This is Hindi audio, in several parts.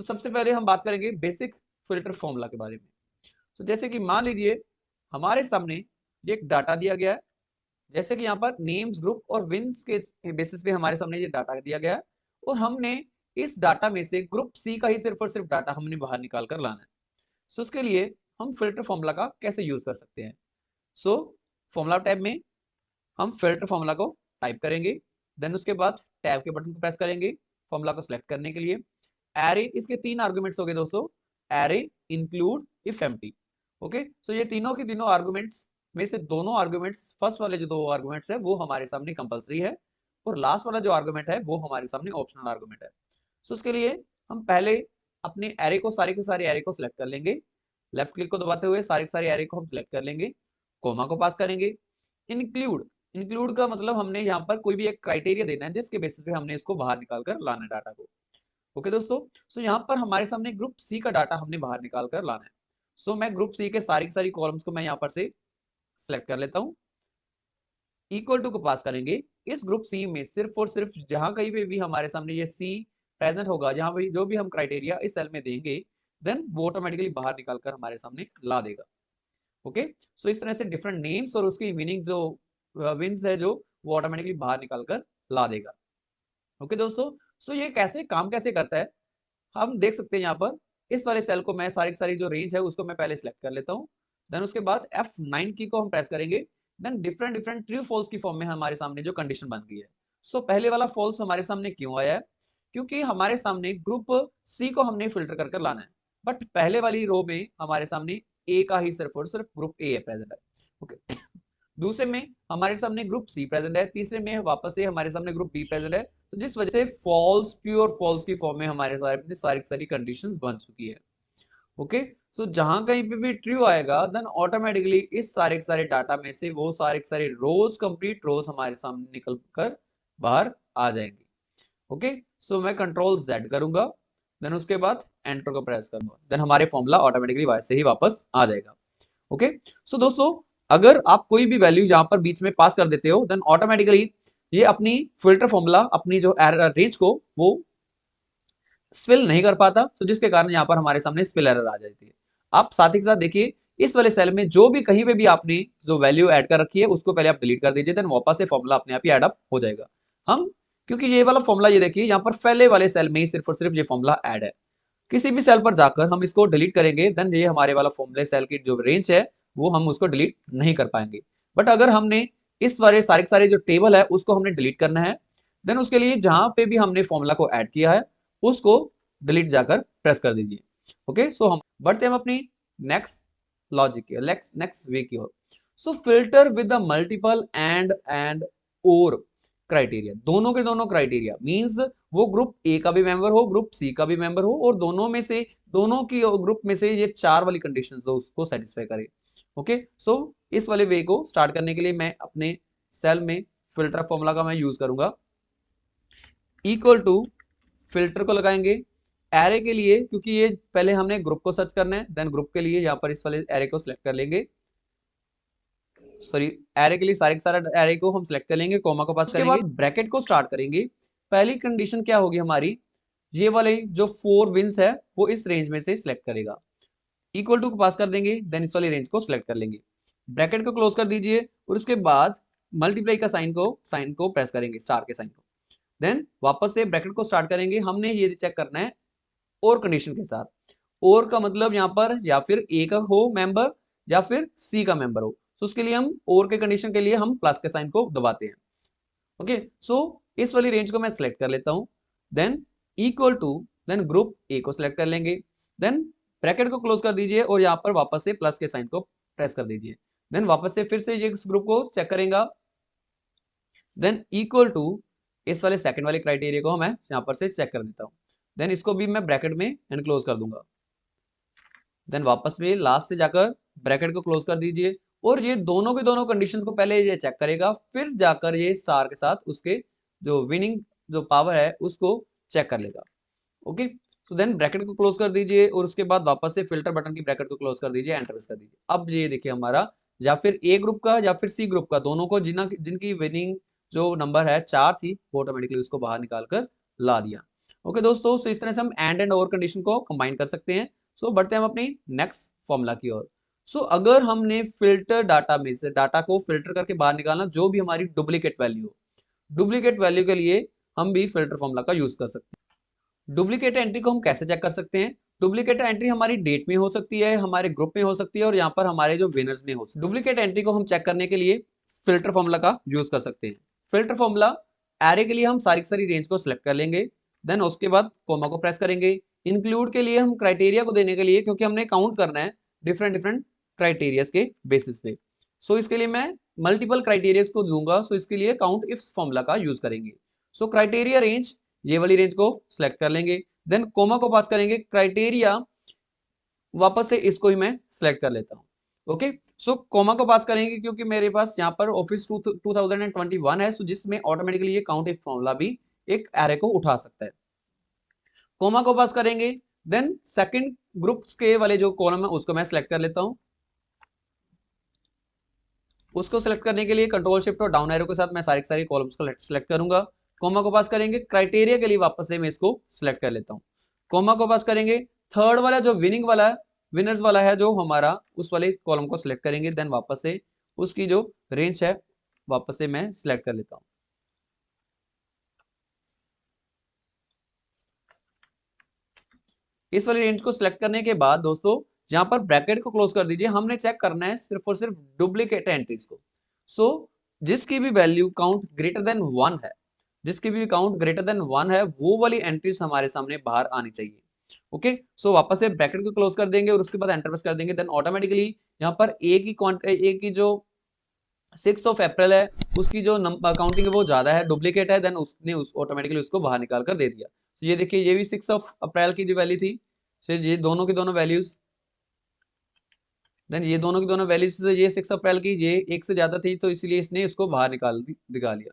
सबसे पहले हम बात करेंगे बेसिक फिल्टर फॉर्मूला के बारे में। तो जैसे कि मान लीजिए हमारे सामने ये एक डाटा दिया गया है, जैसे कि यहाँ पर नेम्स, ग्रुप और विन्स के बेसिस पे हमारे सामने ये डाटा दिया गया है, और हमने इस डाटा में से ग्रुप सी का ही सिर्फ और सिर्फ डाटा हमने बाहर निकाल कर लाना है। सो उसके लिए हम फिल्टर फॉर्मूला का कैसे यूज कर सकते हैं। सो फॉर्मूला टैब में हम फिल्टर फॉर्मूला को टाइप करेंगे, देन उसके बाद टैब के बटन को प्रेस करेंगे फॉर्मूला को सिलेक्ट करने के लिए। एरे, इसके 3 आर्गुमेंट्स हो गए दोस्तों, array, include, if empty. Okay, so ये तीनों के तीनों आर्गुमेंट्स में से दोनों आर्गुमेंट्स, फर्स्ट वाले जो 2 आर्गुमेंट्स है वो हमारे सामने कंपलसरी है, और लास्ट वाला जो आर्गुमेंट है वो हमारे सामने ऑप्शनल आर्गुमेंट है। सो उसके लिए हम पहले अपने एरे को, सारे के सारे एरे को सिलेक्ट कर लेंगे, लेफ्ट क्लिक को दबाते हुए सारे के सारे एरे को हम सिलेक्ट कर लेंगे, कोमा को पास करेंगे। इंक्लूड, इंक्लूड का मतलब हमने यहाँ पर कोई भी एक क्राइटेरिया देना है जिसके बेसिस पे हमने इसको बाहर निकाल कर लाना है डाटा को। ओके दोस्तों, सो यहाँ पर हमारे सामने ग्रुप सी का डाटा हमने बाहर निकाल कर लाना है। सो मैं ग्रुप सी के सारी की सारी कॉलम्स को मैं यहाँ पर से सिलेक्ट कर लेता हूँ, इक्वल टू को पास करेंगे। इस ग्रुप सी में सिर्फ और सिर्फ जहां कहीं पे भी हमारे सामने ये सी प्रेजेंट होगा, जहां पे जो भी हम क्राइटेरिया इस सेल में देंगे, देन वो ऑटोमेटिकली बाहर निकाल कर हमारे सामने ला देगा। ओके, सो इस तरह से डिफरेंट नेम्स और उसकी मीनिंग जो विंस है जो वो ऑटोमेटिकली बाहर निकाल कर ला देगा। ओके दोस्तों, सो ये कैसे काम कैसे करता है हम देख सकते हैं। यहाँ पर इस वाले सेल को मैं सारी की सारी जो रेंज है उसको मैं पहले सिलेक्ट कर लेता हूँ, देन उसके बाद F9 की को हम प्रेस करेंगे, then different different true false की फॉर्म में हमारे सामने जो कंडीशन बन गई है। सो पहले वाला फॉल्स हमारे सामने क्यों आया है, क्योंकि हमारे सामने ग्रुप सी को हमने फिल्टर कर कर लाना है, बट पहले वाली रो में हमारे सामने ए का ही सिर्फ और सिर्फ ग्रुप ए है प्रेजेंट है। ओके, दूसरे में हमारे सामने ग्रुप सी प्रेजेंट है, तीसरे में वापस से हमारे सामने ग्रुप बी प्रेजेंट है, तो जिस वजह से फॉल्स, प्योर फॉल्स की फॉर्म में हमारे सारी सारी कंडीशंस बन चुकी है। ओके, सो जहां कहीं पे भी ट्रू आएगा देन ऑटोमेटिकली इस सारे के सारे डाटा में से वो सारे के सारे रोज, कंप्लीट रोज हमारे सामने निकल कर बाहर आ जाएंगे। ओके, सो मैं कंट्रोल Z करूंगा, देन उसके बाद एंटर को प्रेस करूंगा, देन हमारे फॉर्मूला ऑटोमेटिकली वैसे ही वापस आ जाएगा। ओके, सो दोस्तों अगर आप कोई भी वैल्यू यहाँ पर बीच में पास कर देते हो देन ऑटोमेटिकली ये अपनी फिल्टर फॉर्मूला, अपनी जो रेंज को वो स्पिल नहीं कर पाता, तो जिसके कारण यहाँ पर हमारे सामने स्पिल एरर आ जाती है। आप साथ ही साथ देखिए इस वाले सेल में जो भी कहीं पे भी आपने जो वैल्यू ऐड कर रखी है उसको पहले आप डिलीट कर दीजिए, देन वापस से फॉर्मूला अपने आप ही एडअप हो जाएगा। हम क्योंकि ये वाला फॉर्मूला, ये देखिए यहाँ पर पहले वाले सेल में ही सिर्फ और सिर्फ ये फॉर्मूला ऐड है, किसी भी सेल पर जाकर हम इसको डिलीट करेंगे देन ये हमारे वाला फॉर्मूले सेल की जो रेंज है वो हम उसको डिलीट नहीं कर पाएंगे। बट अगर हमने इस वाले सारे के सारे जो टेबल है उसको हमने डिलीट करना है, देन उसके लिए जहां पे भी हमने फॉर्मूला को ऐड किया है उसको डिलीट जाकर प्रेस कर दीजिए। ओके, सो हम बढ़ते हैं अपनी नेक्स्ट लॉजिक की, नेक्स्ट वे की ओर। So filter with the multiple and और क्राइटेरिया, दोनों के दोनों क्राइटेरिया मींस वो ग्रुप ए का भी मेंबर हो, ग्रुप सी का भी मेंबर हो, और दोनों में से, दोनों की ग्रुप में से ये 4 वाली कंडीशंस हो उसको सेटिस्फाई करे। ओके, सो इस वाले वे को स्टार्ट करने के लिए मैं अपने सेल में फिल्टर फॉर्मूला का मैं यूज करूंगा, इक्वल टू फिल्टर को लगाएंगे एरे के लिए, क्योंकि ये पहले हमने ग्रुप को सर्च करना है, देन ग्रुप के लिए यहाँ पर इस वाले एरे को सिलेक्ट कर लेंगे, सॉरी एरे के लिए सारे सारा एरे को हम सिलेक्ट कर लेंगे, कोमा को पास करेंगे, उसके बाद ब्रैकेट को स्टार्ट करेंगे। पहली कंडीशन क्या होगी हमारी, ये वाले जो 4 विंस है वो इस रेंज में से सिलेक्ट करेगा, इक्वल टू को पास कर देंगे, देन इस वाली रेंज को सिलेक्ट कर लेंगे, ब्रैकेट को क्लोज कर दीजिए, और उसके बाद मल्टीप्लाई का साइन को प्रेस करेंगे, स्टार के साइन को, देन वापस से ब्रैकेट को स्टार्ट करेंगे। हमने ये चेक करना है और कंडीशन के साथ, और का मतलब यहाँ पर या फिर ए का हो मेंबर या फिर सी का मेंबर हो, तो उसके लिए हम और के कंडीशन के लिए हम प्लस के साइन को दबाते हैं। ओके, सो इस वाली रेंज को मैं सिलेक्ट कर लेता हूं, then equal to, then group A को सिलेक्ट कर लेंगे, देन ब्रैकेट को क्लोज कर दीजिए और यहाँ पर वापस से प्लस के साइन को प्रेस कर दीजिए, देन वापस से फिर से ये इस ग्रुप को चेक करेगा, देन इक्वल टू इस वाले सेकंड वाले क्राइटेरिया को मैं यहाँ पर से चेक कर देता हूँ, देन इसको भी मैं ब्रैकेट में एनक्लोज कर दूंगा, देन वापस में लास्ट से जाकर ब्रैकेट को क्लोज कर दीजिए, और ये दोनों के दोनों कंडीशंस को पहले ये चेक करेगा, फिर जाकर ये सार के साथ उसके जो विनिंग जो पावर है उसको चेक कर लेगा। ओके, तो देन ब्रैकेट को क्लोज कर दीजिए और उसके बाद वापस से फिल्टर बटन की ब्रैकेट को क्लोज कर दीजिए, एंटर प्रेस कर दीजिए। अब ये देखिए हमारा या फिर ए ग्रुप का या फिर सी ग्रुप का, दोनों को जिनकी विनिंग जो नंबर है 4 थी वो ऑटोमेटिकली उसको बाहर निकाल कर ला दिया। ओके दोस्तों, सो इस तरह से हम एंड और कंडीशन को कंबाइन कर सकते हैं। सो बढ़ते हैं हम अपनी नेक्स्ट फॉर्मूला की ओर। सो अगर हमने फिल्टर डाटा में से डाटा को फिल्टर करके बाहर निकालना, जो भी हमारी डुप्लीकेट वैल्यू हो, डुप्लीकेट वैल्यू के लिए हम भी फिल्टर फॉर्मूला का यूज कर सकते हैं। डुप्लीकेट एंट्री को हम कैसे चेक कर सकते हैं? डुप्लीकेट एंट्री हमारी डेट में हो सकती है, हमारे ग्रुप में हो सकती है, और यहाँ पर हमारे जो विनर्स में हो सकती है। डुप्लीकेट एंट्री को हम चेक करने के लिए फिल्टर फॉर्मूला का यूज कर सकते हैं। फिल्टर फॉर्मूला, एरे के लिए हम सारी की सारी रेंज को सिलेक्ट कर लेंगे, देन उसके बाद कोमा को प्रेस करेंगे। इंक्लूड के लिए हम क्राइटेरिया को देने के लिए, क्योंकि हमने काउंट करना है डिफरेंट डिफरेंट क्राइटेरियाज के बेसिस पे, सो इसके लिए मैं मल्टीपल क्राइटेरियाज को दूंगा। सो इसके लिए काउंट इफ्स फॉर्मूला का यूज करेंगे। सो क्राइटेरिया रेंज, ये वाली रेंज को सिलेक्ट कर लेंगे, देन कोमा को पास करेंगे। क्राइटेरिया, वापस से इसको ही मैं सिलेक्ट कर लेता हूँ। ओके, सो कोमा को पास करेंगे क्योंकि मेरे पास यहाँ पर ऑफिस 2021 है, सो जिसमें ऑटोमेटिकली ये काउंट इफ फॉर्मूला भी एक एरे को उठा सकता है। कोमा को पास करेंगे, देन सेकंड ग्रुप्स के वाले जो कॉलम है उसको मैं सिलेक्ट कर लेता हूं। उसको सिलेक्ट करने के लिए कंट्रोल शिफ्ट और डाउन एरो के साथ मैं सारी सारी कॉलम्स को सिलेक्ट करूंगा। कोमा को पास करेंगे, क्राइटेरिया के लिए वापस से मैं इसको सिलेक्ट कर लेता हूं। कोमा को पास करेंगे, थर्ड वाला जो विनिंग वाला है, विनर्स वाला है जो हमारा, उस वाले कॉलम को सिलेक्ट करेंगे, देन वापस से उसकी जो रेंज है वापस से मैं सिलेक्ट कर लेता हूं। इस वाली रेंज को सिलेक्ट करने के बाद दोस्तों यहाँ पर ब्रैकेट को क्लोज कर दीजिए। हमने चेक करना है सिर्फ और सिर्फ डुप्लीकेट एंट्रीज को। सो जिसकी भी वैल्यू काउंट ग्रेटर देन 1 है, जिसकी भी काउंट ग्रेटर देन 1 है, वो वाली एंट्रीज हमारे सामने बाहर आनी चाहिए। ओके, सो वापस से ब्रैकेट को क्लोज कर देंगे और उसके बाद एंटर प्रेस कर देंगे, देन ऑटोमेटिकली यहाँ पर एक की जो 6 ऑफ अप्रैल है उसकी जो काउंटिंग है वो ज्यादा है, डुप्लीकेट है, देन उसने ऑटोमेटिकली उसको बाहर निकाल कर दे दिया। तो ये देखिए, ये भी 6 ऑफ अप्रैल की जो वैल्यू थी, ये दोनों की दोनों वैल्यूज, देन ये दोनों की दोनों वैल्यूज, ये 6 अप्रैल की ये एक से ज्यादा थी, तो इसलिए इसने इसको बाहर निकाल लिया।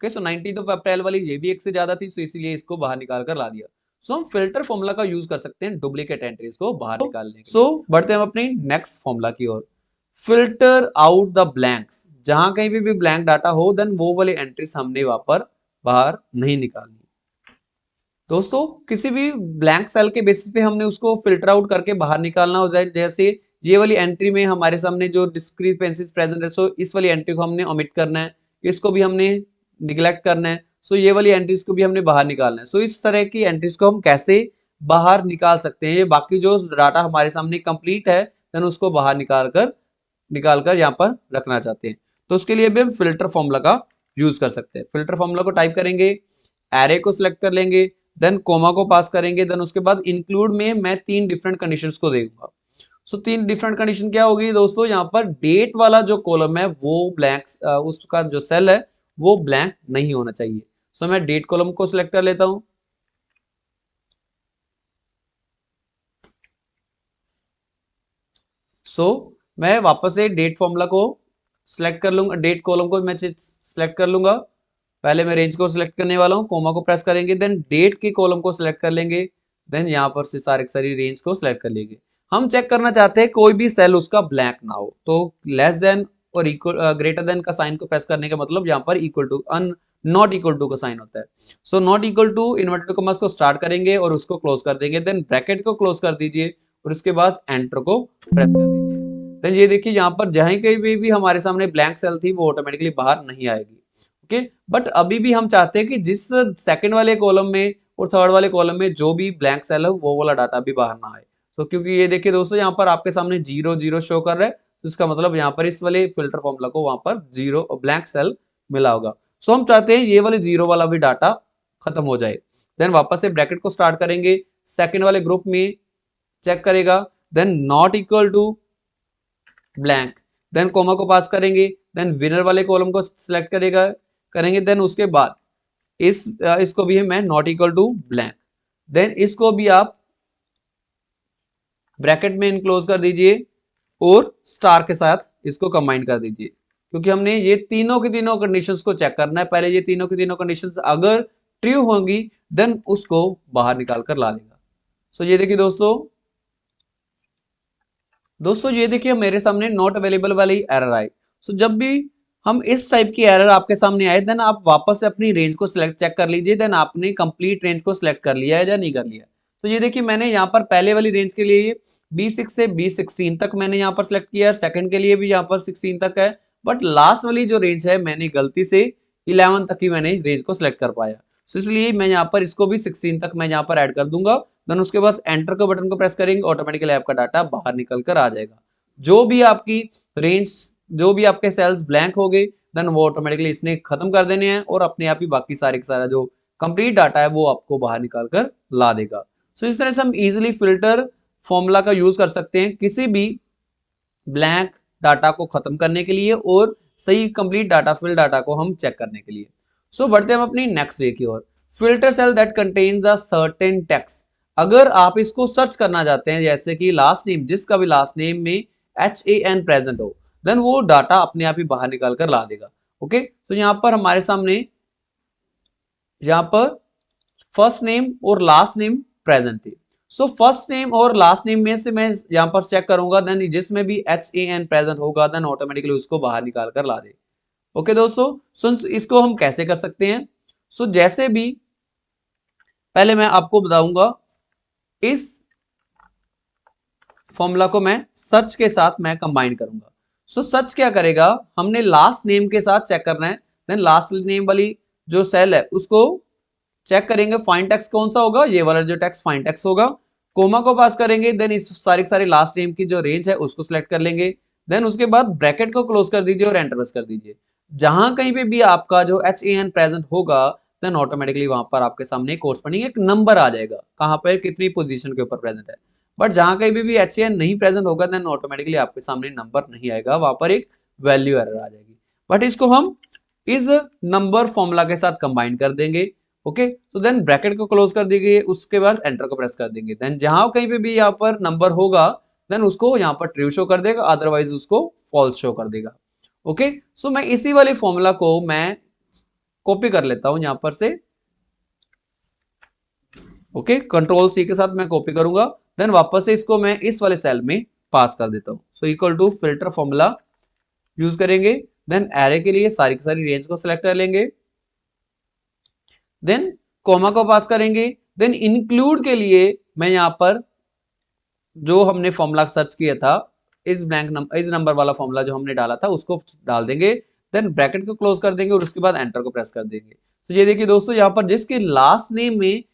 ओके, सो 19 ऑफ अप्रैल वाली ये भी एक से ज्यादा थी, सो इसलिए इसको बाहर निकाल कर ला दिया। सो हम फिल्टर फॉर्मूला का यूज कर सकते हैं डुप्लीकेट एंट्रीज को बाहर निकालने के। सो बढ़ते हैं हम अपनी नेक्स्ट फॉर्मूला की ओर। फिल्टर आउट द ब्लैंक्स, जहां कहीं भी ब्लैंक डाटा हो, देन वो वाली एंट्रीज हमने वहां पर बाहर नहीं निकालनी। दोस्तों किसी भी ब्लैंक सेल के बेसिस पे हमने उसको फिल्टर आउट करके बाहर निकालना हो जाए, जैसे ये वाली एंट्री में हमारे सामने जो डिस्क्रिपेंसीज प्रेजेंट है, सो इस वाली एंट्री को हमने ओमिट करना है, इसको भी हमने निगलेक्ट करना है, सो ये वाली एंट्रीज को भी हमने बाहर निकालना है। सो इस तरह की एंट्रीज को हम कैसे बाहर निकाल सकते हैं? बाकी जो डाटा हमारे सामने कंप्लीट है, देन उसको बाहर निकाल कर यहाँ पर रखना चाहते हैं, तो उसके लिए भी हम फिल्टर फॉर्मूला का यूज कर सकते हैं। फिल्टर फॉर्मूला को टाइप करेंगे, एरे को सिलेक्ट कर लेंगे, देन कोमा को पास करेंगे, देन उसके बाद इंक्लूड में मैं 3 डिफरेंट कंडीशंस को देगा। सो 3 डिफरेंट कंडीशन क्या होगी दोस्तों? यहाँ पर डेट वाला जो कॉलम है वो ब्लैंक, उसका जो सेल है वो ब्लैंक नहीं होना चाहिए। सो मैं डेट कॉलम को सिलेक्ट कर लेता हूं। सो मैं वापस से डेट फॉर्मूला को सिलेक्ट कर लूंगा, डेट कॉलम को मैं सिलेक्ट कर लूंगा। पहले मैं रेंज को सिलेक्ट करने वाला हूँ, कोमा को प्रेस करेंगे, देन डेट के कॉलम को सिलेक्ट कर लेंगे, देन यहाँ पर से सारी रेंज को सिलेक्ट कर लेंगे। हम चेक करना चाहते हैं कोई भी सेल उसका ब्लैंक ना हो, तो लेस देन और इक्वल ग्रेटर देन का साइन को प्रेस करने का मतलब यहाँ पर equal to not equal to का साइन होता है। So not equal to inverted commas को स्टार्ट करेंगे और उसको क्लोज कर देंगे, देन ब्रैकेट को क्लोज कर दीजिए और उसके बाद एंटर को प्रेस कर दीजिए। देन ये देखिए यहाँ पर जहां कहीं भी हमारे सामने ब्लैंक सेल थी वो ऑटोमेटिकली बाहर नहीं आएगी। ओके, बट अभी भी हम चाहते हैं कि जिस सेकंड वाले कॉलम में और थर्ड वाले कॉलम में जो भी ब्लैंक सेल है वो वाला डाटा भी बाहर ना आए। तो क्योंकि ये देखिए दोस्तों, यहाँ पर आपके सामने 0 0 शो कर रहा है, तो इसका मतलब यहाँ पर इस वाले फिल्टर फॉर्मूला को वहां पर 0 ब्लैंक सेल मिला होगा। सो हम चाहते हैं ये वाले 0 वाला भी डाटा खत्म हो जाए। देन वापस से ब्रैकेट को स्टार्ट करेंगे, सेकंड वाले ग्रुप में चेक करेगा, then not equal to blank, then comma को पास करेंगे, देन विनर वाले कॉलम को सिलेक्ट करेंगे, देन उसके बाद इसको भी मैं not equal to blank, then इसको भी आप ब्रैकेट में इनक्लोज कर दीजिए और स्टार के साथ इसको कंबाइन कर दीजिए, क्योंकि हमने ये तीनों की तीनों कंडीशंस को चेक करना है। पहले ये तीनों की तीनों कंडीशंस अगर ट्रू होंगी, देन उसको बाहर निकाल कर ला देगा। सो ये देखिए दोस्तों ये देखिए मेरे सामने नॉट अवेलेबल वाली एरर आई। सो जब भी हम इस टाइप की एरर आपके सामने आए, देन आप वापस से अपनी रेंज को सिलेक्ट चेक कर लीजिए, देन आपने कंप्लीट रेंज को सिलेक्ट कर लिया है या नहीं कर लिया। तो ये देखिए मैंने यहाँ पर पहले वाली रेंज के लिए B6 से B16 तक मैंने यहाँ पर सिलेक्ट किया है, सेकंड के लिए भी यहाँ पर 16 तक है, बट लास्ट वाली जो रेंज है मैंने गलती से 11 तक ही मैंने रेंज को सिलेक्ट कर पाया। तो इसलिए मैं यहाँ पर इसको भी 16 तक मैं यहाँ पर ऐड कर दूंगा, देन उसके बाद एंटर के बटन को प्रेस करेंगे, ऑटोमेटिकली आपका डाटा बाहर निकल कर आ जाएगा। जो भी आपकी रेंज, जो भी आपके सेल्स ब्लैंक हो गए, देन वो ऑटोमेटिकली इसने खत्म कर देने हैं और अपने आप ही बाकी सारे का सारा जो कंप्लीट डाटा है वो आपको बाहर निकाल कर ला देगा। सो इस तरह से हम इजिली फिल्टर फॉर्मूला का यूज कर सकते हैं किसी भी ब्लैंक डाटा को खत्म करने के लिए और सही कंप्लीट डाटा, फिल डाटा को हम चेक करने के लिए। सो बढ़ते हैं हम अपनी नेक्स्ट वे की ओर। Filter cell that contains a certain text. अगर आप इसको सर्च करना चाहते हैं, जैसे कि लास्ट नेम, जिसका भी लास्ट नेम में HAN प्रेजेंट हो, देन वो डाटा अपने आप ही बाहर निकाल कर ला देगा। ओके, तो यहां पर हमारे सामने यहां पर फर्स्ट नेम और लास्ट नेम प्रेजेंट थे। सो फर्स्ट नेम और लास्ट नेम में से मैं यहां पर चेक करूंगा, देन जिसमें भी HAN प्रेजेंट होगा देन ऑटोमेटिकली उसको बाहर निकाल कर ला दे। ओके दोस्तों, सो इसको हम कैसे कर सकते हैं? सो जैसे भी पहले मैं आपको बताऊंगा, इस फॉर्मूला को मैं सर्च के साथ मैं कंबाइन करूंगा। सो सर्च क्या करेगा, हमने लास्ट नेम के साथ चेक करना है, देन लास्ट नेम वाली जो सेल है उसको चेक करेंगे, फाइंड टेक्स्ट कौन सा होगा, ये वाला जो टेक्स्ट फाइंड टेक्स्ट होगा। कोमा को पास करेंगे, देन इस सारे लास्ट नेम की जो रेंज है उसको सिलेक्ट कर लेंगे, देन उसके बाद ब्रैकेट को क्लोज कर दीजिए और एंटर प्रेस कर दीजिए। जहां कहीं पे भी आपका जो HAN प्रेजेंट होगा, देन ऑटोमेटिकली वहां पर आपके सामने कोर्सपोंडिंग एक नंबर आ जाएगा, कहां पर कितनी पोजीशन के ऊपर प्रेजेंट है। बट जहां कहीं भी HAN नहीं प्रेजेंट होगा, देन ऑटोमेटिकली आपके सामने नंबर नहीं आएगा, वहां पर एक वैल्यू एरर आ जाएगी। बट इसको हम इस नंबर फॉर्मूला के साथ कंबाइन कर देंगे। ओके, तो देन ब्रैकेट को क्लोज कर देंगे, उसके बाद एंटर को प्रेस कर देंगे, देन जहां कहीं पे भी यहाँ पर नंबर होगा देन उसको यहाँ पर ट्रू शो कर देगा, अदरवाइज उसको फॉल्स शो कर देगा। ओके, सो मैं इसी वाले फॉर्मूला को मैं कॉपी कर लेता हूं यहां पर से। ओके, कंट्रोल C के साथ मैं कॉपी करूंगा, देन वापस से इसको मैं इस वाले सेल में पास कर देता हूं। So equal to filter formula use करेंगे, देन एरे के लिए सारी की सारी रेंज को सिलेक्ट कर लेंगे, देन कोमा को पास करेंगे, देन इंक्लूड के लिए मैं यहां पर जो हमने फॉर्मूला सर्च किया था, इस ब्लैंक नंबर, इस नंबर वाला फॉर्मूला जो हमने डाला था उसको डाल देंगे, देन ब्रैकेट को क्लोज कर देंगे और उसके बाद एंटर को प्रेस कर देंगे। तो ये देखिए दोस्तों, यहाँ पर जिसके लास्ट नेम में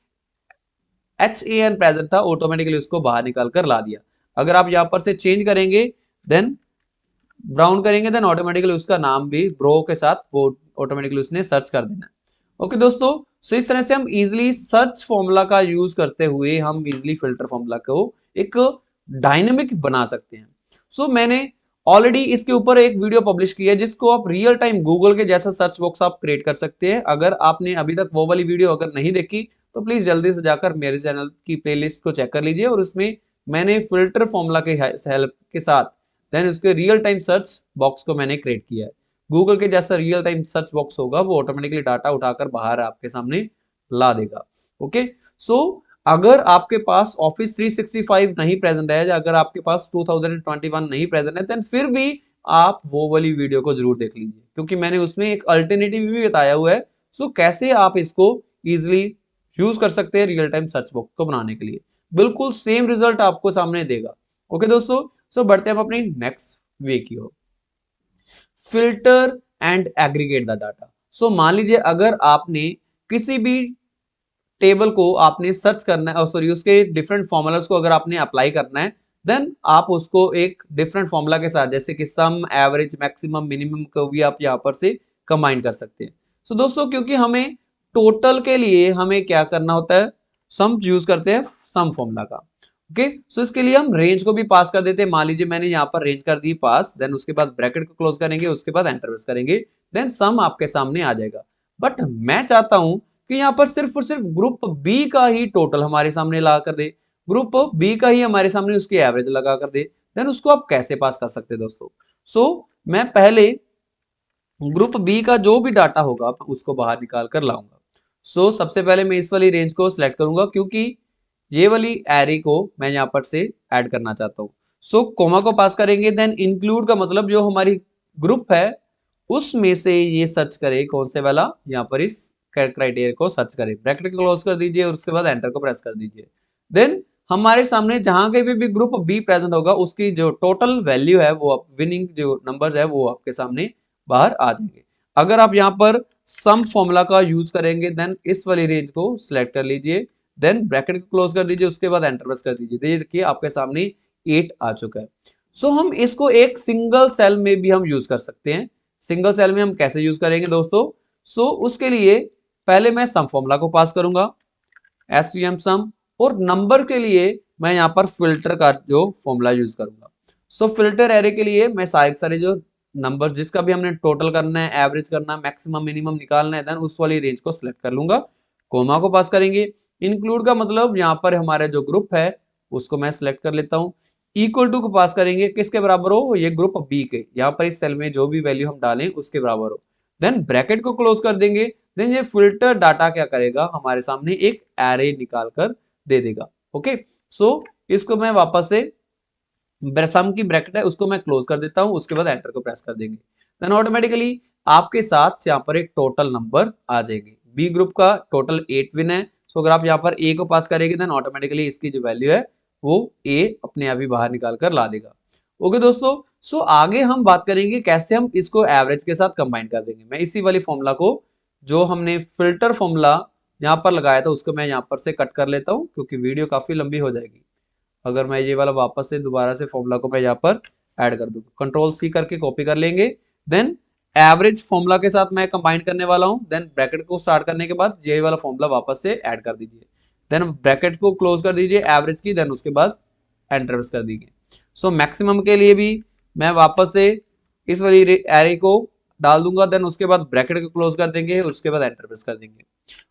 HAN प्रेजेंट था ऑटोमेटिकली उसको बाहर निकाल कर ला दिया। अगर आप यहाँ पर से चेंज करेंगे, देन ब्राउन करेंगे, देन ऑटोमेटिकली उसका नाम भी ब्रो के साथ वो ऑटोमेटिकली उसने सर्च कर देना। ओके दोस्तों, सो इस तरह से हम इजिली सर्च फॉर्मूला का यूज करते हुए हम इजिली फिल्टर फॉर्मूला को एक डायनेमिक बना सकते हैं। सो मैंने ऑलरेडी इसके ऊपर एक वीडियो पब्लिश की है, जिसको आप रियल टाइम गूगल के जैसा सर्च बॉक्स आप क्रिएट कर सकते हैं। अगर आपने अभी तक वो वाली वीडियो अगर नहीं देखी तो प्लीज जल्दी से जाकर मेरे चैनल की प्लेलिस्ट को चेक कर लीजिए, और उसमें मैंने फिल्टर फॉर्मूला के हेल्प के साथ देन उसके रियल टाइम सर्च बॉक्स को मैंने क्रिएट किया है। गूगल के जैसा रियल टाइम सर्च बॉक्स होगा, वो ऑटोमेटिकली डाटा उठाकर बाहर आपके सामने ला देगा। ओके, सो अगर आपके पास ऑफिस 365 नहीं प्रेजेंट है, या अगर आपके पास 2021 नहीं प्रेजेंट है, देन फिर भी आप वो वाली वीडियो को जरूर देख लीजिए, क्योंकि मैंने उसमें एक अल्टरनेटिव भी बताया हुआ है। सो कैसे आप इसको इजिली यूज कर सकते हैं रियल टाइम सर्च बॉक्स को बनाने के लिए, बिल्कुल सेम रिजल्ट आपको सामने देगा। ओके दोस्तों, सो बढ़ते हैं हम अपनी नेक्स्ट वे की ओर, filter and aggregate the data. So मान लीजिए अगर आपने किसी भी टेबल को आपने सर्च करना है, सॉरी उसके डिफरेंट फॉर्मूलाज को अगर आपने अप्लाई करना है, देन आप उसको एक डिफरेंट फॉर्मूला के साथ, जैसे कि सम, एवरेज, मैक्सिमम, मिनिमम को भी आप यहाँ पर से कंबाइन कर सकते हैं। सो दोस्तों, क्योंकि हमें टोटल के लिए हमें क्या करना होता है, सम यूज करते हैं सम फॉर्मूला का। ओके, सो इसके लिए हम रेंज को भी पास कर देते हैं। मान लीजिए मैंने यहाँ पर रेंज कर दी पास, देन उसके बाद ब्रैकेट को क्लोज करेंगे, उसके बाद एंटर प्रेस करेंगे, देन सम आपके सामने आ जाएगा। बट मैं चाहता हूं कि यहाँ पर सिर्फ और सिर्फ ग्रुप बी का ही टोटल हमारे सामने ला कर दे, ग्रुप बी का ही हमारे सामने उसकी एवरेज लगा कर दे। देन उसको आप कैसे पास कर सकते हैं दोस्तों? सो मैं पहले ग्रुप बी का जो भी डाटा होगा उसको बाहर निकाल कर लाऊंगा। सो सबसे पहले मैं इस वाली रेंज को सिलेक्ट करूंगा, क्योंकि ये वाली एरे को मैं यहाँ पर से ऐड करना चाहता हूँ। सो कोमा को पास करेंगे, देन इंक्लूड का मतलब जो हमारी ग्रुप है उसमें से ये सर्च करे कौन से वाला, यहाँ पर इस क्राइटेरिया को सर्च करें, ब्रैकेट को क्लोज कर दीजिए और उसके बाद एंटर को प्रेस कर दीजिए। देन हमारे सामने जहां कहीं भी ग्रुप बी प्रेजेंट होगा उसकी जो टोटल वैल्यू है वो विनिंग जो नंबर्स है वो आपके सामने बाहर आ जाएंगे। अगर आप यहाँ पर सम फॉर्मूला का यूज करेंगे देन इस वाली रेंज को सिलेक्ट कर लीजिए, देन ब्रैकेट को क्लोज कर दीजिए, उसके बाद एंटर प्रेस कर दीजिए। ये देखिए आपके सामने 8 आ चुका है। सो हम इसको एक सिंगल सेल में भी हम यूज कर सकते हैं। सिंगल सेल में हम कैसे यूज करेंगे दोस्तों? सो उसके लिए पहले मैं सम फॉर्मूला को पास करूंगा, SUM सम, और नंबर के लिए मैं यहाँ पर फिल्टर का जो फॉर्मूला यूज करूंगा। सो फिल्टर एरे के लिए मैं सारे जो नंबर जिसका भी हमने टोटल करना है, एवरेज करना है, मैक्सिमम मिनिमम निकालना है, देन उस वाली रेंज को सिलेक्ट कर लूंगा, कोमा को पास करेंगे। इंक्लूड का मतलब यहाँ पर हमारा जो ग्रुप है उसको मैं सिलेक्ट कर लेता हूँ। इक्वल टू को पास करेंगे, किसके बराबर हो? ये ग्रुप बी के, यहाँ पर इस सेल में जो भी वैल्यू हम डालें उसके बराबर हो। देन ब्रैकेट को क्लोज कर देंगे। देन ये फिल्टर डाटा क्या करेगा, हमारे सामने एक एरे निकाल कर दे देगा। ओके, सो इसको मैं वापस से सम की ब्रैकेट है उसको मैं क्लोज कर देता हूं, उसके बाद एंटर को प्रेस कर देंगे। देन ऑटोमेटिकली आपके साथ यहाँ पर एक टोटल नंबर आ जाएगी। बी ग्रुप का टोटल 8 विन है। सो अगर आप यहाँ पर ए को पास करेंगे देन ऑटोमेटिकली इसकी जो वैल्यू है वो ए अपने आप ही बाहर निकाल कर ला देगा। ओके दोस्तों, सो आगे हम बात करेंगे कैसे हम इसको एवरेज के साथ कंबाइन कर देंगे। मैं इसी वाली फॉर्मूला को जो हमने फिल्टर फॉर्मूला यहाँ पर लगाया था उसको मैं यहाँ पर से कट कर लेता हूँ क्योंकि वीडियो काफी लंबी हो जाएगी। अगर मैं ये वाला वापस से दोबारा से फॉर्मूला को मैं यहाँ पर ऐड कर दूँ, कंट्रोल सी करके कॉपी कर लेंगे। देन एवरेज फॉर्मूला के साथ मैं कंबाइन करने वाला हूँ। देन ब्रैकेट को स्टार्ट करने के बाद ये वाला फॉर्मूला वापस से ऐड कर दीजिए। देन ब्रैकेट को क्लोज कर दीजिए एवरेज की, देन उसके बाद एंटर प्रेस कर दीजिए। सो मैक्सिमम के लिए भी मैं वापस से इस वाली एरे को डाल दूंगा, देन उसके बाद ब्रैकेट को क्लोज कर देंगे, उसके बाद एंटर प्रेस कर देंगे,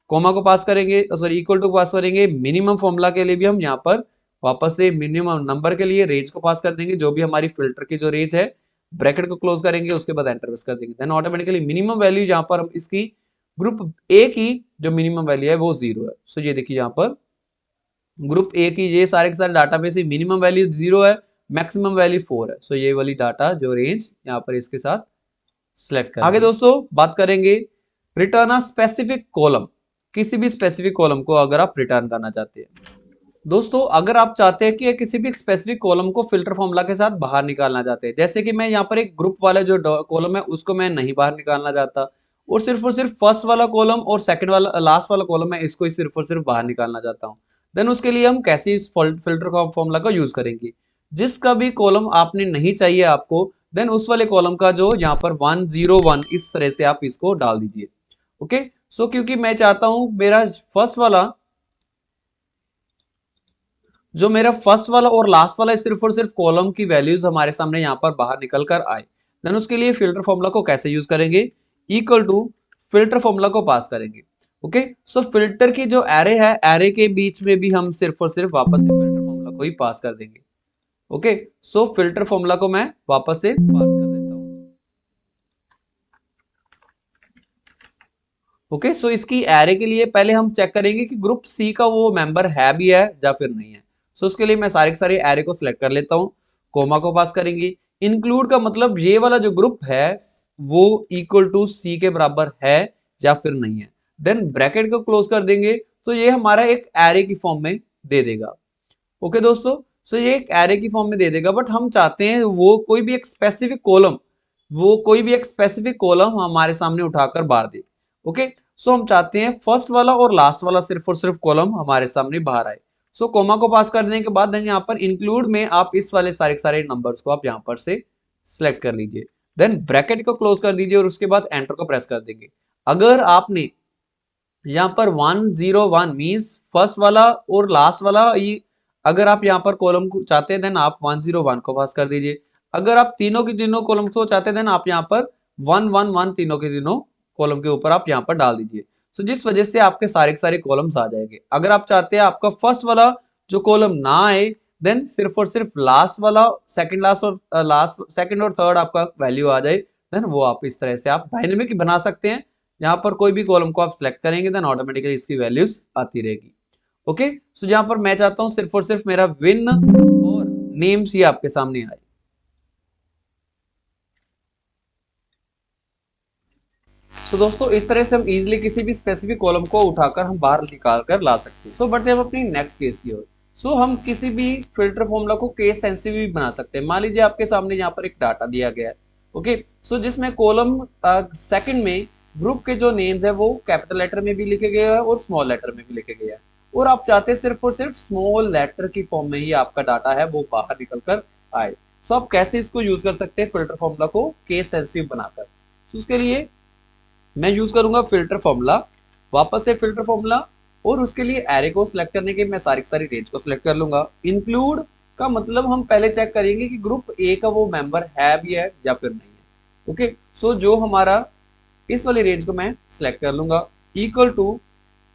कोमा को पास करेंगे, सॉरी इक्वल टू पास करेंगे। मिनिमम फॉर्मूला के लिए भी हम यहाँ पर वापस से मिनिमम नंबर के लिए रेंज को पास कर देंगे, जो भी हमारी फिल्टर की जो रेंज है, ब्रैकेट को क्लोज करेंगे, उसके बाद एंटर प्रेस कर देंगे। देन ऑटोमेटिकली मिनिमम वैल्यू यहाँ पर हम इसकी ग्रुप ए की जो मिनिमम वैल्यू है वो 0 है। सो ये देखिए यहाँ पर ग्रुप ए की ये सारे के सारे डाटा में से मिनिमम वैल्यू 0 है, मैक्सिमम वैल्यू 4 है। सो ये वाली डाटा जो रेंज यहाँ पर इसके साथ सिलेक्ट कर। आगे दोस्तों बात करेंगे रिटर्न अ स्पेसिफिक कॉलम। किसी भी स्पेसिफिक कॉलम को अगर आप रिटर्न करना चाहते हैं दोस्तों, अगर आप चाहते हैं कि किसी भी स्पेसिफिक कॉलम को फिल्टर फॉर्मूला के साथ बाहर निकालना चाहते हैं, जैसे कि मैं यहाँ पर एक ग्रुप वाला जो कॉलम है उसको मैं नहीं बाहर निकालना चाहता और सिर्फ फर्स्ट वाला कॉलम और सेकंड वाला लास्ट वाला कॉलम है इसको ही सिर्फ और सिर्फ बाहर निकालना चाहता हूँ, देन उसके लिए हम कैसे इस फिल्टर फॉर्मूला का यूज करेंगे। जिसका भी कॉलम आपने नहीं चाहिए आपको, देन उस वाले कॉलम का जो यहाँ पर 101 इस तरह से आप इसको डाल दीजिए। ओके, सो क्योंकि मैं चाहता हूं मेरा फर्स्ट वाला और लास्ट वाला सिर्फ और सिर्फ कॉलम की वैल्यूज हमारे सामने यहाँ पर बाहर निकल कर आए, देन उसके लिए फिल्टर फॉर्मूला को कैसे यूज करेंगे, इक्वल टू फिल्टर फॉर्मूला को पास करेंगे। ओके, सो फिल्टर की जो एरे है, एरे के बीच में भी हम सिर्फ और सिर्फ वापस से फिल्टर फॉर्मूला को ही पास कर देंगे। ओके, सो फिल्टर फॉर्मूला को मैं वापस से पास कर देता हूं। ओके, सो इसकी एरे के लिए पहले हम चेक करेंगे कि ग्रुप सी का वो मेंबर है भी है या फिर नहीं है। सो उसके लिए मैं सारे के सारे एरे को सिलेक्ट कर लेता हूं, कोमा को पास करेंगे। इंक्लूड का मतलब ये वाला जो ग्रुप है वो इक्वल टू सी के बराबर है या फिर नहीं है। देन ब्रैकेट को क्लोज कर देंगे तो ये हमारा एक एरे की फॉर्म में दे देगा। ओके दोस्तों, सो ये एक एरे की फॉर्म में दे देगा, बट हम चाहते हैं वो कोई भी एक स्पेसिफिक कॉलम हमारे सामने उठाकर बाहर दे। ओके, सो हम चाहते हैं फर्स्ट वाला और लास्ट वाला सिर्फ और सिर्फ कॉलम हमारे सामने बाहर आए। सो कोमा को पास करने के बाद देन यहाँ पर इंक्लूड में आप इस वाले सारे नंबर्स को आप यहाँ पर से सिलेक्ट कर लीजिए, देन ब्रैकेट को क्लोज कर दीजिए और उसके बाद एंटर को प्रेस कर देंगे। अगर आपने यहाँ पर 101 मीन्स फर्स्ट वाला और लास्ट वाला अगर आप यहाँ पर कॉलम को चाहते हैं देन आप 101 को पास कर दीजिए। अगर आप तीनों के तीनों कॉलम को चाहते हैं देन आप यहाँ पर 111 तीनों के तीनों कॉलम के ऊपर आप यहाँ पर डाल दीजिए। सो जिस वजह से आपके सारे के सारे कॉलम्स आ जाएंगे। अगर आप चाहते हैं आपका फर्स्ट वाला जो कॉलम ना आए, देन सिर्फ और सिर्फ लास्ट वाला सेकंड और थर्ड आपका वैल्यू आ जाए, देन वो आप इस तरह से आप डायनेमिक बना सकते हैं। यहाँ पर कोई भी कॉलम को आप सिलेक्ट करेंगे देन ऑटोमेटिकली इसकी वैल्यूज आती रहेगी। ओके, सो यहाँ पर मैं चाहता हूँ सिर्फ और सिर्फ मेरा विन और नेम्स ही आपके सामने आए। तो दोस्तों इस तरह से हम इजीली किसी भी स्पेसिफिक कॉलम को उठाकर हम बाहर निकाल कर ला सकते हैं। बढ़ते हैं हम अपनी नेक्स्ट केस की ओर। हम किसी भी फिल्टर फॉर्मूला को केस सेंसिटिव भी बना सकते हैं। मान लीजिए आपके सामने यहाँ पर एक डाटा दिया गया है, ओके। जिसमें कॉलम सेकंड में ग्रुप के जो नेम्स है वो कैपिटल लेटर में भी लिखे गए हैं और स्मॉल लेटर में भी लिखे गए हैं, और आप चाहते हैं सिर्फ और सिर्फ स्मॉल लेटर की फॉर्म में ही आपका डाटा है वो बाहर निकल कर आए। आप कैसे इसको यूज कर सकते हैं फिल्टर फॉर्मूला को केस सेंसिटिव बनाकर। उसके लिए मैं यूज करूंगा फिल्टर फॉर्मूला, वापस से फिल्टर फॉर्मूला, और उसके लिए एरे को सिलेक्ट करने के मैं सारी रेंज को सिलेक्ट कर लूंगा। इंक्लूड का मतलब हम पहले चेक करेंगे कि ग्रुप ए का वो मेंबर है भी है या फिर नहीं है, ओके। जो हमारा इस वाली रेंज को मैं सिलेक्ट कर लूंगा, इक्वल टू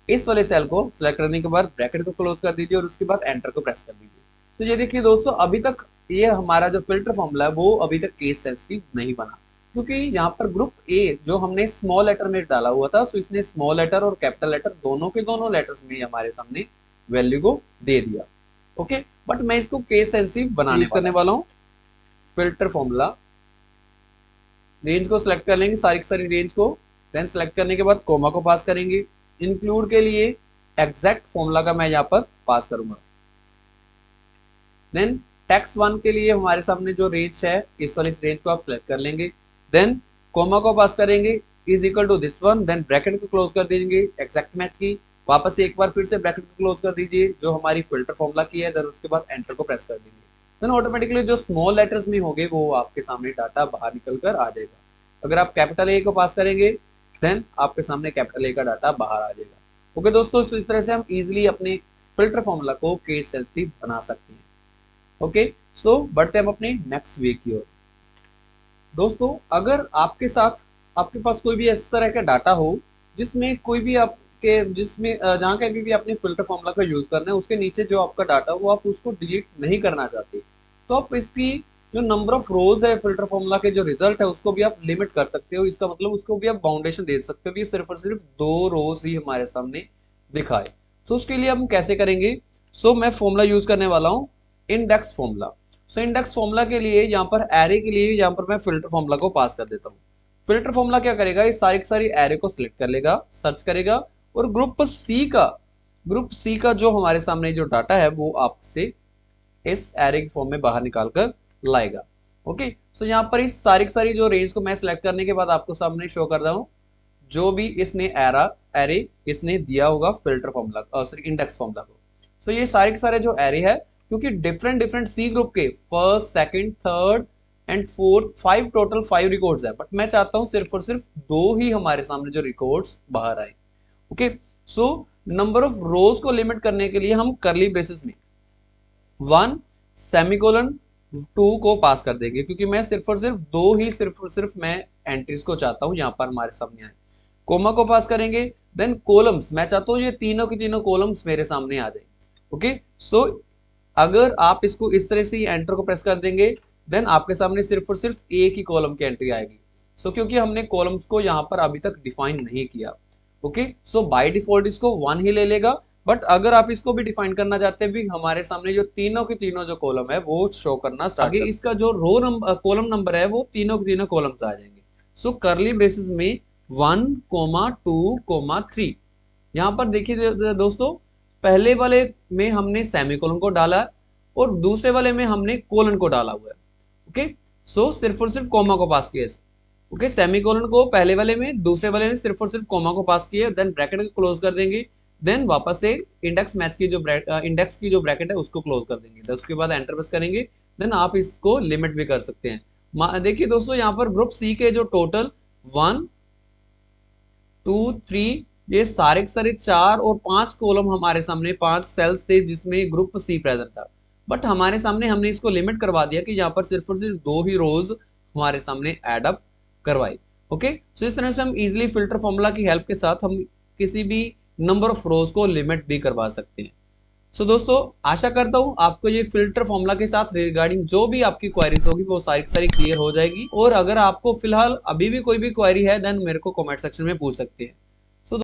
इस वाले सेल को सिलेक्ट करने के बाद ब्रैकेट को क्लोज कर दीजिए और उसके बाद एंटर को प्रेस कर दीजिए। ये देखिए दोस्तों, अभी तक ये हमारा जो फिल्टर फॉर्मूला है वो अभी तक केस सेंसिटिव नहीं बना, क्योंकि यहाँ पर ग्रुप ए जो हमने स्मॉल लेटर में डाला हुआ था, इसने स्मॉल लेटर और कैपिटल लेटर दोनों के दोनों लेटर्स में हमारे सामने वैल्यू को दे दिया, ओके। बट मैं इसको केस सेंसिटिव करने वाला हूँ। फिल्टर फॉर्मूला, रेंज को सिलेक्ट कर लेंगे, सारी रेंज को, देन सिलेक्ट करने के बाद कोमा को पास करेंगे। इंक्लूड के लिए एग्जैक्ट फॉर्मूला का मैं यहाँ पर पास करूंगा। देन टेक्स्ट 1 के लिए हमारे सामने जो रेंज है इस वाली रेंज को आप सिलेक्ट कर लेंगे, देन कोमा को पास करेंगे is equal to this one, then bracket को क्लोज कर देंगे एग्जैक्ट मैच की, वापस से एक बार फिर से ब्रैकेट को क्लोज कर दीजिए जो हमारी फिल्टर फॉर्मूला की है, देन उसके बाद एंटर को प्रेस कर देंगे। देन ऑटोमेटिकली जो स्मॉल लेटर्स में होंगे वो आपके सामने डाटा बाहर निकल कर आ जाएगा। अगर आप कैपिटल ए को पास करेंगे देन आपके सामने कैपिटल ए का डाटा बाहर आ जाएगा। ओके दोस्तों, इस तरह से हम इजीली अपने फिल्टर फॉर्मूला को केस सेंसिटिव बना सकते हैं। ओके, बढ़ते हम अपने नेक्स्ट वे की ओर। दोस्तों अगर आपके पास कोई भी इस तरह का डाटा हो जिसमें कोई भी आपके जहाँ कहीं भी आपने फिल्टर फॉर्मूला का यूज करना है, उसके नीचे जो आपका डाटा हो आप उसको डिलीट नहीं करना चाहते, तो आप इसकी जो नंबर ऑफ रोज है फिल्टर फॉर्मूला के जो रिजल्ट है उसको भी आप लिमिट कर सकते हो। इसका मतलब उसको भी आप बाउंडेशन दे सकते हो कि सिर्फ और सिर्फ 2 रोज ही हमारे सामने दिखाए। उसके लिए हम कैसे करेंगे? मैं फॉर्मूला यूज करने वाला हूँ इंडेक्स फॉर्मूला। इंडेक्स फॉर्मूला के लिए यहाँ पर एरे के लिए यहाँ पर मैं फिल्टर फॉर्मूला को पास कर देता हूँ। फिल्टर फॉर्मूला क्या करेगा, ये सारी एरे को सिलेक्ट कर लेगा, सर्च करेगा और ग्रुप सी का जो हमारे सामने जो डाटा है वो आपसे इस एरे की फॉर्म में बाहर निकाल कर लाएगा। ओके, यहाँ पर इस सारी जो रेंज को मैं सिलेक्ट करने के बाद आपको सामने शो कर रहा हूँ जो भी इसने एरे इसने दिया होगा फिल्टर फॉर्मूला इंडेक्स फॉर्मूला को। ये सारे जो एरे है, क्योंकि डिफरेंट सी ग्रुप के first, second, third and fourth 5 total 5 records है, बट मैं चाहता हूं सिर्फ और सिर्फ 2 ही हमारे सामने जो रिकॉर्ड्स बाहर आए। ओके, नंबर ऑफ रोज को लिमिट करने के लिए हम करली ब्रेसेस में 1 सेमीकोलन 2 को पास कर देंगे, क्योंकि मैं सिर्फ और सिर्फ मैं एंट्रीज को चाहता हूं यहाँ पर हमारे सामने आए। कोमा को पास करेंगे, देन कॉलम्स मैं चाहता हूँ ये तीनों की तीनों कॉलम्स मेरे सामने आ जाए। ओके, अगर आप इसको इस तरह से एंटर को प्रेस कर देंगे देन आपके सामने सिर्फ और सिर्फ एक ही कॉलम की एंट्री आएगी। क्योंकि हमने कॉलम्स को यहाँ पर अभी तक डिफाइन नहीं किया। ओके, बाय डिफॉल्ट इसको 1 ही ले लेगा, बट अगर आप इसको भी डिफाइन करना चाहते हैं भी हमारे सामने जो तीनों की तीनों जो कॉलम है वो शो करना स्टार्ट, आगे इसका जो रो नंबर कॉलम नंबर है वो तीनों की तीनों कॉलम्स आ जाएंगे। करली ब्रेसेस में 1, 2, 3। यहाँ पर देखिए दोस्तों, पहले वाले में हमने सेमीकोलन को डाला और दूसरे वाले में हमने कोलन को डाला हुआ है। ओके, सिर्फ और सिर्फ कॉमा को पास किया। ओके, सेमीकोलन को पहले वाले में, दूसरे वाले में सिर्फ और सिर्फ कॉमा को पास किया, देन ब्रैकेट को क्लोज कर देंगे, देन वापस से इंडेक्स की जो ब्रैकेट है उसको क्लोज कर देंगे, देन उसके बाद एंटर प्रेस करेंगे, देन आप इसको लिमिट भी कर सकते हैं। देखिए दोस्तों, यहाँ पर ग्रुप सी के जो टोटल 1, 2, 3 ये सारे 4 और 5 कॉलम हमारे सामने 5 सेल्स थे जिसमें ग्रुप सी प्रेजेंट था, बट हमारे सामने हमने इसको लिमिट करवा दिया कि यहाँ पर सिर्फ और सिर्फ 2 ही रोज हमारे सामने एड अप करवाई। ओके, इस तरह से हम इजीली फिल्टर फॉर्मूला की हेल्प के साथ हम किसी भी नंबर ऑफ रोज को लिमिट भी करवा सकते हैं। दोस्तों आशा करता हूं आपको ये फिल्टर फॉर्मूला के साथ रिगार्डिंग जो भी आपकी क्वेरीज होगी वो सारी क्लियर हो जाएगी, और अगर आपको फिलहाल अभी भी कोई भी क्वेरी है देन मेरे को कमेंट सेक्शन में पूछ सकते हैं।